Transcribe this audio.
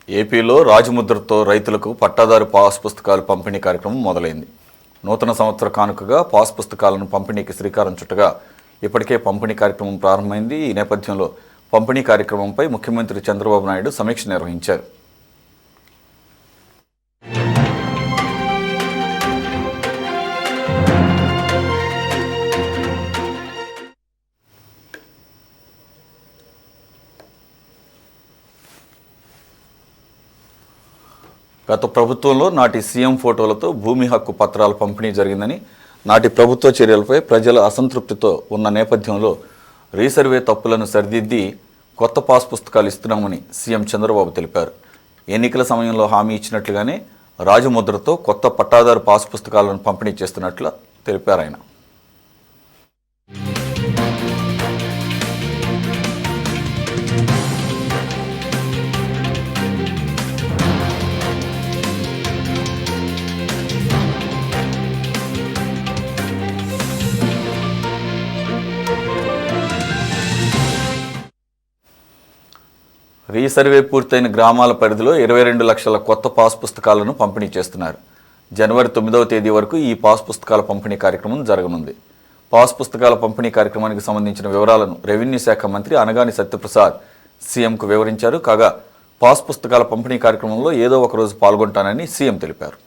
ఏపీలో రాజముద్రతో రైతులకు పట్టాదారు పాస్ పుస్తకాలు పంపిణీ కార్యక్రమం మొదలైంది. నూతన సంవత్సర కానుకగా పాస్ పుస్తకాలను పంపిణీకి శ్రీకారం చుట్టగా ఇప్పటికే పంపిణీ కార్యక్రమం ప్రారంభమైంది. ఈ నేపథ్యంలో పంపిణీ కార్యక్రమంపై ముఖ్యమంత్రి చంద్రబాబు నాయుడు సమీక్ష నిర్వహించారు. గత ప్రభుత్వంలో నాటి సీఎం ఫోటోలతో భూమి హక్కు పత్రాల పంపిణీ జరిగిందని, నాటి ప్రభుత్వ చర్యలపై ప్రజల అసంతృప్తితో ఉన్న నేపథ్యంలో రీసర్వే తప్పులను సరిదిద్ది కొత్త పాస్ పుస్తకాలు ఇస్తున్నామని సీఎం చంద్రబాబు తెలిపారు. ఎన్నికల సమయంలో హామీ ఇచ్చినట్లుగానే రాజముద్రతో కొత్త పట్టాదారు పాస్ పుస్తకాలను పంపిణీ చేస్తున్నట్లు తెలిపారు ఆయన. రీసర్వే పూర్తయిన గ్రామాల పరిధిలో 22 లక్షల కొత్త పాస్ పుస్తకాలను పంపిణీ చేస్తున్నారు. జనవరి 9వ తేదీ వరకు ఈ పాస్ పుస్తకాల పంపిణీ కార్యక్రమం జరగనుంది. పాస్ పుస్తకాల పంపిణీ కార్యక్రమానికి సంబంధించిన వివరాలను రెవెన్యూ శాఖ మంత్రి అనగాని సత్యప్రసాద్ సీఎంకు వివరించారు. కాగా పాస్ పుస్తకాల పంపిణీ కార్యక్రమంలో ఏదో ఒక రోజు పాల్గొంటానని సీఎం తెలిపారు.